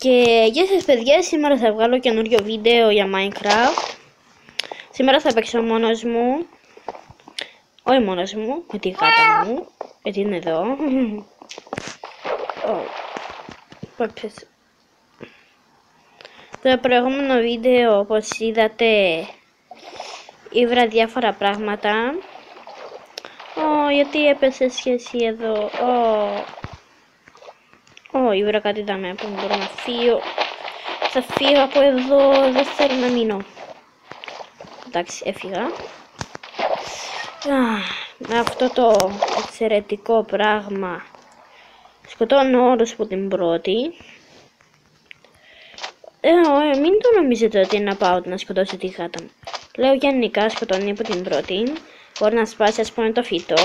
Και γεια σας παιδιά, σήμερα θα βγάλω καινούριο βίντεο για Minecraft. Σήμερα θα παίξω μόνος μου. Όχι μόνος μου, με τη γάτα μου. Γιατί είναι εδώ. Το προηγούμενο βίντεο, όπως είδατε, ήβρα διάφορα πράγματα. Γιατί έπεσε σχέση εδώ. Ήβρα κάτι δάμε που μπορώ να φύγω. Θα φύγω από εδώ, δεν θέλω να μείνω. Εντάξει, έφυγα. Με αυτό το εξαιρετικό πράγμα σκοτώνω όλους από την πρώτη. Μην το νομίζετε ότι είναι να πάω να σκοτώσω τη γάτα μου. Λέω γενικά σκοτώνει από την πρώτη. Μπορεί να σπάσει, ας πούμε, το φυτό.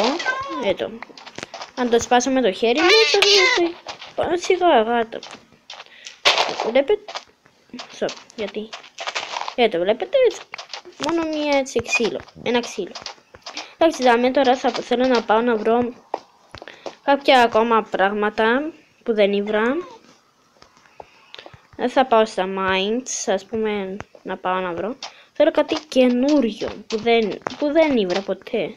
Αν το σπάσω με το χέρι μου, θα πάω σιγά γάτα. Βλέπετε. Γιατί. Βλέπετε. Μόνο μία έτσι ξύλο. Ένα ξύλο. Εντάξει, δάμε τώρα θέλω να πάω να βρω κάποια ακόμα πράγματα που δεν ήβρα. Δεν θα πάω στα mines, ας πούμε, να πάω να βρω. Θέλω κάτι καινούριο που δεν ήβρα ποτέ.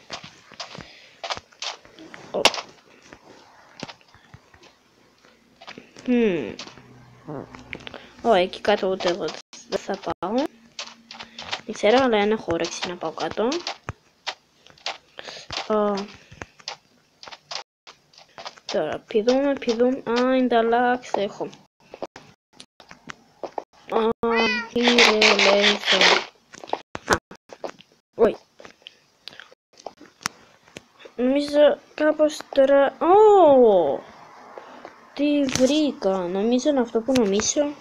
Εκεί κάτω ούτε εγώ δεν θα πάω. Δεν ξέρω, αλλά δεν έχω όρεξη να πάω κάτω. Τώρα πηδούμε. Ινταλάξ έχω. Όχι. Νομίζω κάπως τώρα. Τι βρήκα. Νομίζω είναι αυτό που νομίζω.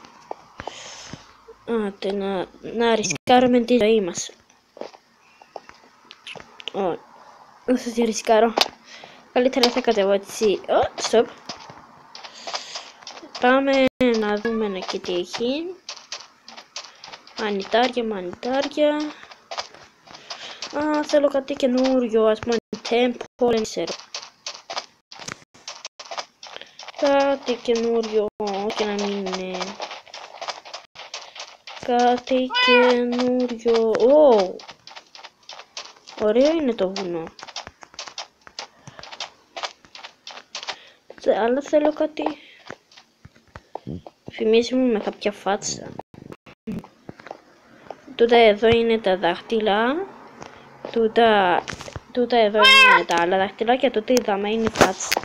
Να ρισκάρουμε τη ζωή μας. Δεν θα τη ρισκάρω. Καλύτερα θα κατεβώ έτσι. Stop. Πάμε να δούμε εκεί τι έχει. Μανιτάρια. Θέλω κάτι καινούριο, ας πούμε, temple, δεν ξέρω. Κάτι καινούριο, και να μην είναι. Κάτι καινούριο. Ωραίο είναι το βουνό. Αλλά θέλω κάτι. Θυμίζει μου με κάποια φάτσα. Τούτα εδώ είναι τα δάχτυλα. Τούτα εδώ είναι τα άλλα δάχτυλα και τούτα είδαμε είναι η φάτσα.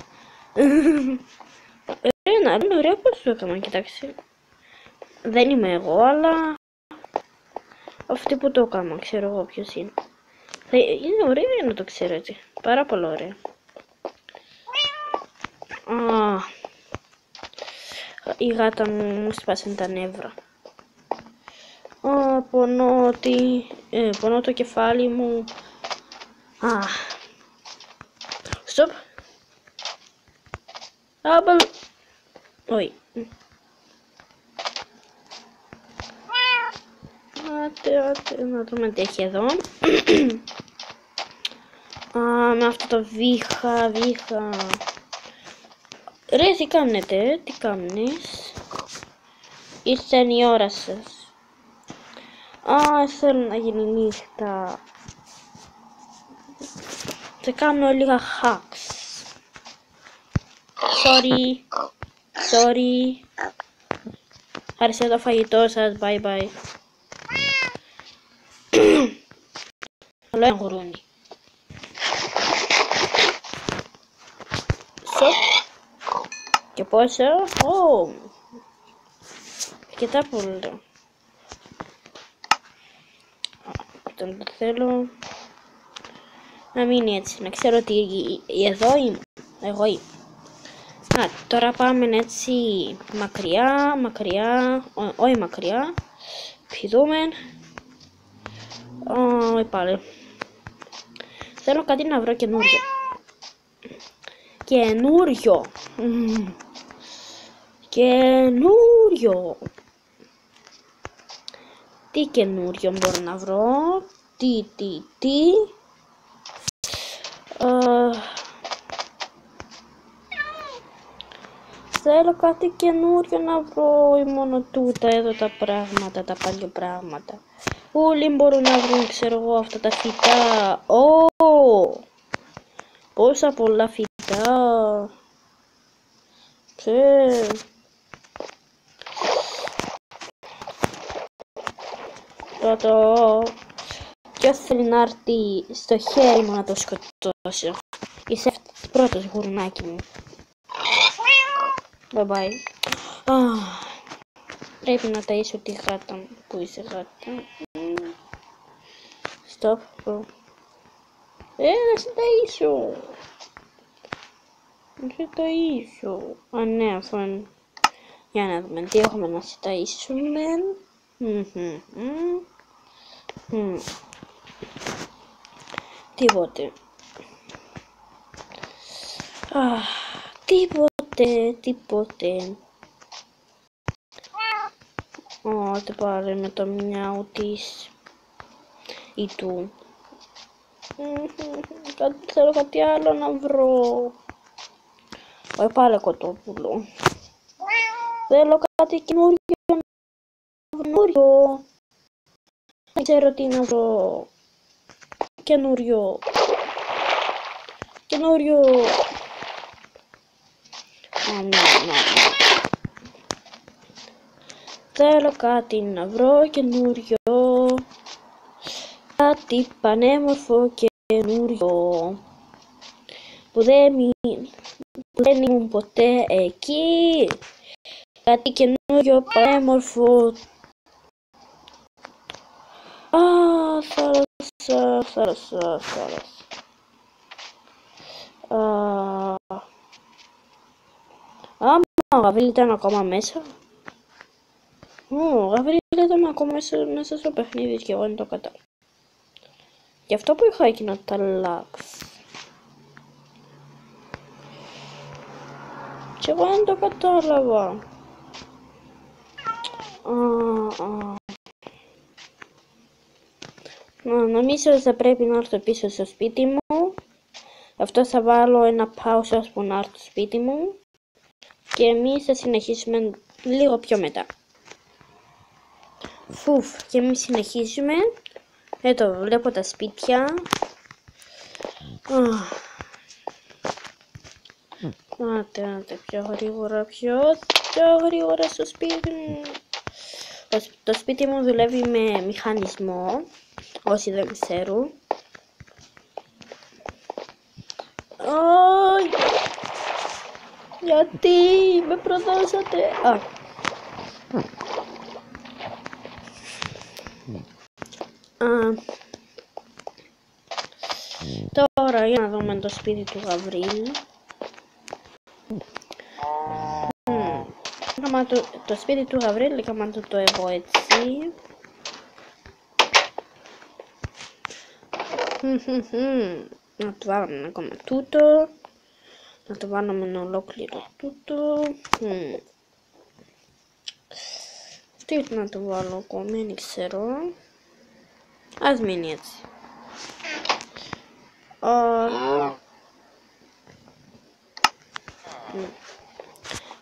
Είναι ωραίο πως το έκανα, κοιτάξτε. Δεν είμαι εγώ, αλλά αυτοί που το έκανα, ξέρω εγώ ποιος είναι. Είναι ωραίο να το ξέρω έτσι. Πάρα πολύ ωραίο. Η γάτα μου σπάσαν τα νεύρα. Πονώ το κεφάλι μου. Stop. Όχι. Να δούμε τι έχει εδώ. Με αυτό το βήχα. Ρε, τι κάνετε, τι κάνεις? Ήρθε η ώρα σας. Θέλω να γίνει νύχτα. Θα κάνω λίγα hacks. Sorry. Άρχισε το φαγητό σας, bye. Καλό είναι γουρούνι. Και πόσο? Αρκετά πολύ. Το θέλω να μείνει έτσι, να ξέρω ότι εδώ είμαι. Εγώ είμαι. Τώρα πάμε έτσι μακριά. Όχι μακριά. Πηδούμε. Πάλι. Θέλω κάτι να βρω καινούριο. Τι καινούριο μπορώ να βρω? Τι. Θέλω κάτι καινούριο να βρω ή μόνο τούτα εδώ τα πράγματα, τα παλιά πράγματα. Όλοι μπορούν να βρουν, ξέρω εγώ, αυτά τα φυτά. Πόσα πολλά φυτά. Τότε ποιος θέλει να έρθει στο χέρι μου να το σκοτώσω. Είσαι πρώτος, γουρνάκι μου. Bye bye. Πρέπει να ταΐσω τη γάτα μου. Πού είσαι γάτα? Stop. Να σε ταΐσω. Να σε ταΐσω. Α, ναι, αυτό είναι. Για να δούμε τι έχουμε να σε ταΐσουμε. Τίποτε. Τίποτε. Δεν πάρε με το μιάου της ή του. Θέλω κάτι άλλο να βρω. Πάλι κοτόπουλο. Θέλω κάτι καινούριο. Δεν ξέρω τι να βρω. Καινούριο. Θέλω κάτι να βρω καινούριο. Κάτι πανέμορφο καινούριο. Που δεν ήμουν ποτέ εκεί. Κάτι καινούριο πανέμορφο. Θάλασσα. Ο Γαβρίλ ήταν ακόμα μέσα. Ο Γαβρίλ ήταν ακόμα μέσα στο παιχνίδι και εγώ δεν το κατάλαβα. Γι' αυτό που είχα εκείνο τα lags. Και εγώ δεν το κατάλαβα. Νομίζω ότι θα πρέπει να έρθω πίσω στο σπίτι μου. Αυτό θα βάλω ένα pause ώσπου να έρθω στο σπίτι μου. Και εμείς θα συνεχίσουμε λίγο πιο μετά. Και εμείς συνεχίζουμε. Εδώ βλέπω τα σπίτια. Άντε πιο γρήγορα στο σπίτι μου. Το σπίτι μου δουλεύει με μηχανισμό. Όσοι δεν ξέρουν. Γιατί με προδώσατε? Τώρα για να δούμε το σπίτι του Γαβρίλ. Το σπίτι του Γαβρίλ έκανα το εγώ έτσι. Να το βάλουμε ακόμα τούτο. Να το βάλουμε ολόκληρο τούτο. Τι να το βάλω ακόμα, δεν ξέρω. Ας μείνει έτσι.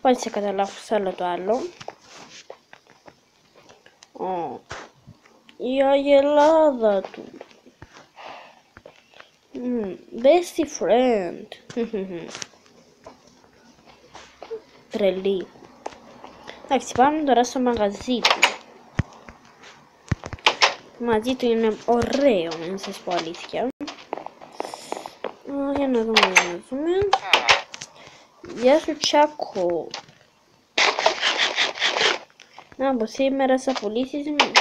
Πάλι σε καταλάβω άλλο το άλλο. Η αγελάδα του. Bestie friend. Τρελή. Εντάξει, πάμε τώρα στο μαγαζί του. Μαζί του είναι ωραίο, να σας πω αλήθεια. Για να δούμε. Γεια σου Τσάκο. Να από σήμερα θα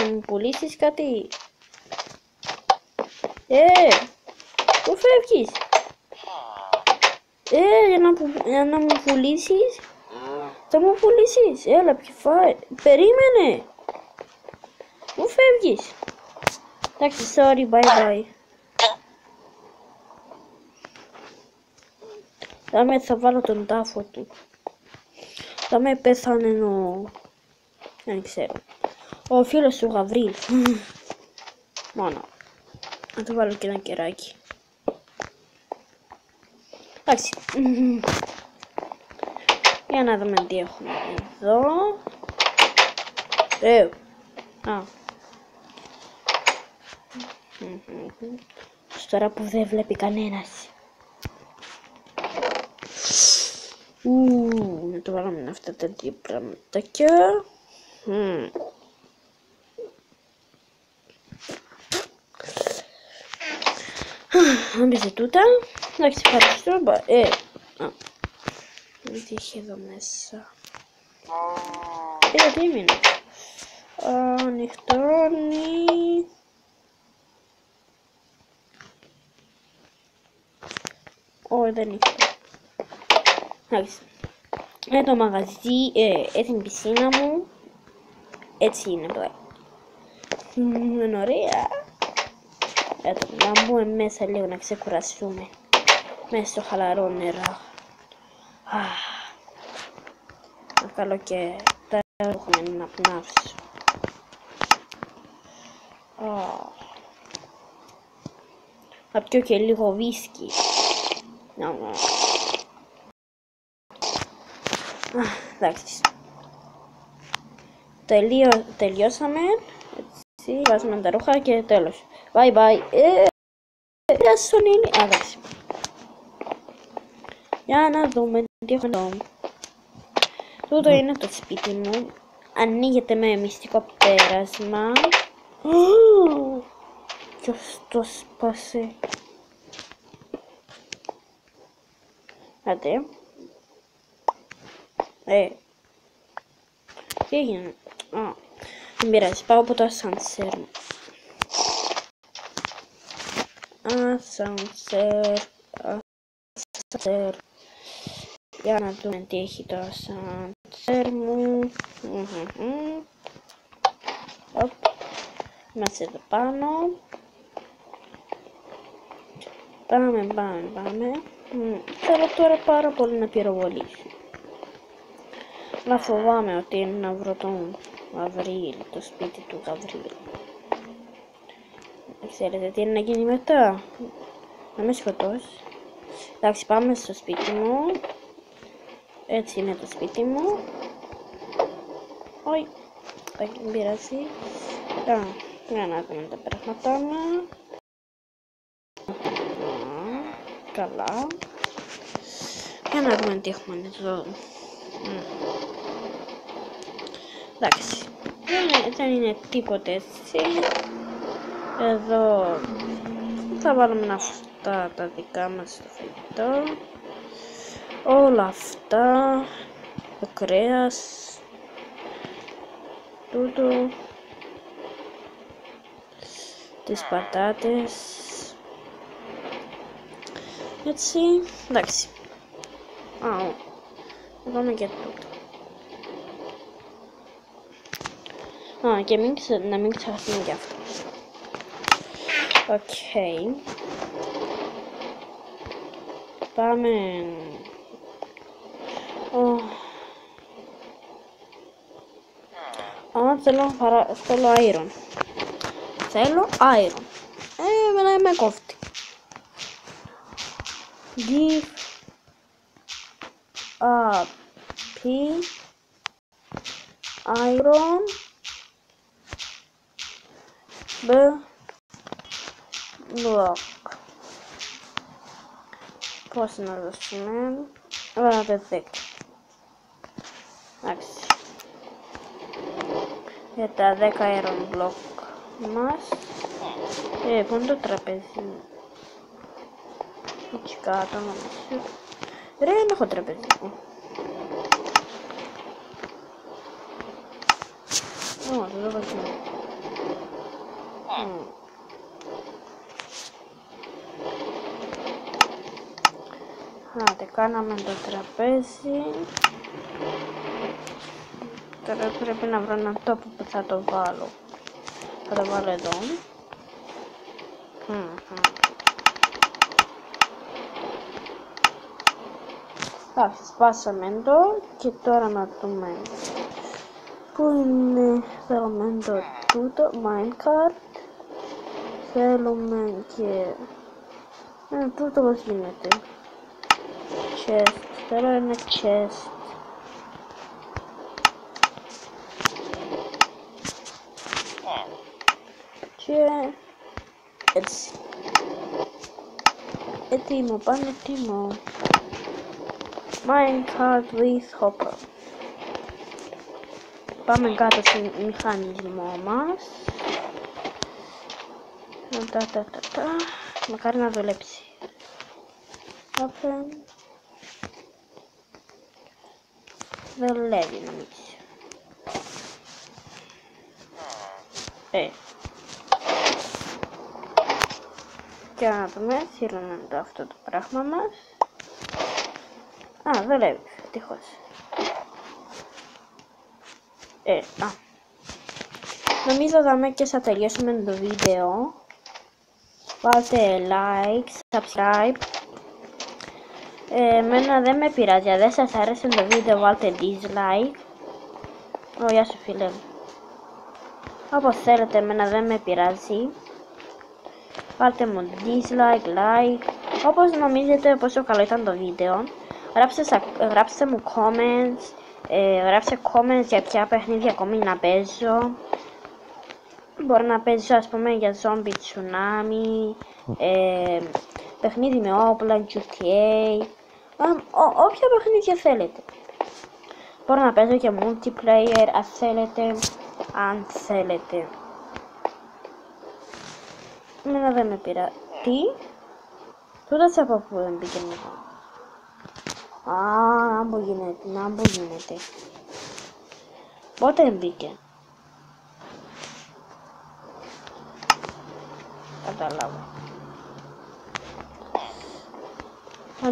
μου πουλήσεις κάτι. Πού φεύγεις? Για να μου πουλήσεις. Θα μου πουλήσεις. Έλα φάει. Περίμενε. Πού φεύγεις? Εντάξει, sorry, bye. Θα βάλω τον τάφο του. Θα με πέθανε δεν ξέρω. Ο φίλος του Γαβρίλ. Μόνο. Να του βάλω και ένα κεράκι. Εντάξει. Για να δούμε τι έχουμε εδώ. Τώρα που δεν βλέπει κανένας. Να το βάλουμε αυτά τα δύο πραγματάκια. Να μπει σε τούτα. Εντάξει, ευχαριστώ. Τι έχει εδώ μέσα. Τι έμεινε. Ανοιχτώνει. Όχι, δεν είναι. Εντάξει. Το μαγαζί, έτσι είναι η πισίνα μου. Έτσι είναι πλέον. Είναι ωραία. Να μπούμε μέσα λίγο να ξεκουραστούμε. Μέσα στο χαλαρό νερό. Να καλό και τα έχουμε να πνάυσω. Θα πιω και λίγο βίσκι. Εντάξει. Τελειώσαμε. Έτσι, βάζουμε τα ρούχα και τέλος. Bye bye. Εντάξει. Για να δούμε τι έχω εδώ. Τούτο είναι το σπίτι μου. Ανοίγεται με μυστικό πέρασμα. Ποιος το σπάσε. Άντε. Τι έγινε. Δεν πειράζει. Πάω από το ασανσέρ μου. Ασανσέρ. Για να δούμε τι έχει το ασανσέρ μου. Είμαστε εδώ πάνω. Πάμε. Θέλω τώρα πάρα πολύ να πυροβολήσω. Να φοβάμαι ότι είναι να βρω τον Γαβρίλ, το σπίτι του Γαβρίλ. Ξέρετε τι είναι να γίνει μετά. Να με σκοτώσει. Εντάξει, πάμε στο σπίτι μου. Έτσι είναι το σπίτι μου. Όχι, δεν πειράζει. Για να δούμε τα πράγματα μου. Καλά. Για να δούμε τι έχουμε εδώ. Εντάξει. Δεν είναι τίποτε έτσι. Εδώ θα βάλουμε αυτά τα δικά μας στο φαγητό. Όλα αυτά. Το κρέας. Τούτο. Τις πατάτες. Έτσι. Εντάξει. Θα πάμε και τούτο. Και να μην ξεχάσουμε και αυτό. Οκ. Πάμε. Θέλω iron. Εμένα με κόφτει. Give a p iron block. Πώς να δώσουμε. Δεν δέκα. Εντάξει. Για τα 10 iron block μας. Πού είναι το τραπέζι. Έτσι κάτω νομίζω. Δεν έχω τραπέζι. Δεν το βάζω. Κάναμε το τραπέζι. Τώρα πρέπει να βρω έναν τόπο που θα το βάλω. Θα το βάλω εδώ. Σπάσαμε εδώ και τώρα να δούμε πού είναι. Θέλουμε το τούτο, minecart. Θέλουμε και τούτο πώς γίνεται. Chest, θέλω ένα chest. Και έτσι. Έτοιμο, πάμε έτοιμο. Minecraft with Hopper. Πάμε κάτω στο μηχανισμό μας. Μακάρι να δουλέψει. Open. Δουλεύει νομίζω. Και να δούμε, σύρουμε αυτό το πράγμα μας. Α, δουλεύει, ευτυχώς. Νομίζω δάμε και θα τελειώσουμε το βίντεο. Βάλτε like, subscribe. Εμένα δεν με πειράζει, αν δεν σας άρεσε το βίντεο βάλτε dislike. Γεια σου φίλε μου. Όπως θέλετε, εμένα δεν με πειράζει. Βάλτε μου dislike, like. Όπως νομίζετε πόσο καλό ήταν το βίντεο. Γράψτε μου comments. Γράψτε comments για ποια παιχνίδια ακόμη να παίζω. Μπορώ να παίζω ας πούμε για zombie tsunami, παιχνίδι με όπλα, GTA, όποια παιχνίδια θέλετε. Μπορώ να παίζω και multiplayer αν θέλετε. Εμένα δεν με πειράζει. Τι? Τούτος από πού δεν μπήκε μετά. Να μου γίνεται. Πότε μπήκε. Καταλάβω.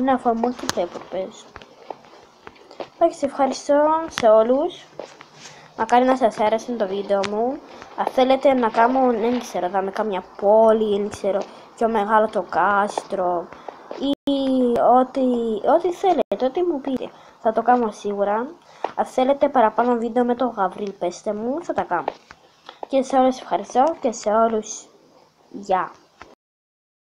Ναι, αφορά multiplayer που παίζω. Εντάξει, ευχαριστώ σε όλους. Μακάρι να σας άρεσε το βίντεο μου. Αν θέλετε να κάνω, δεν ξέρω, θα με κάμια πόλη, δεν ξέρω, πιο μεγάλο το κάστρο ή ό,τι θέλετε, ό,τι μου πείτε. Θα το κάνω σίγουρα. Αν θέλετε παραπάνω βίντεο με το Γαβρίλ, πέστε μου, θα τα κάνω. Και σε όλους ευχαριστώ και σε όλους γεια.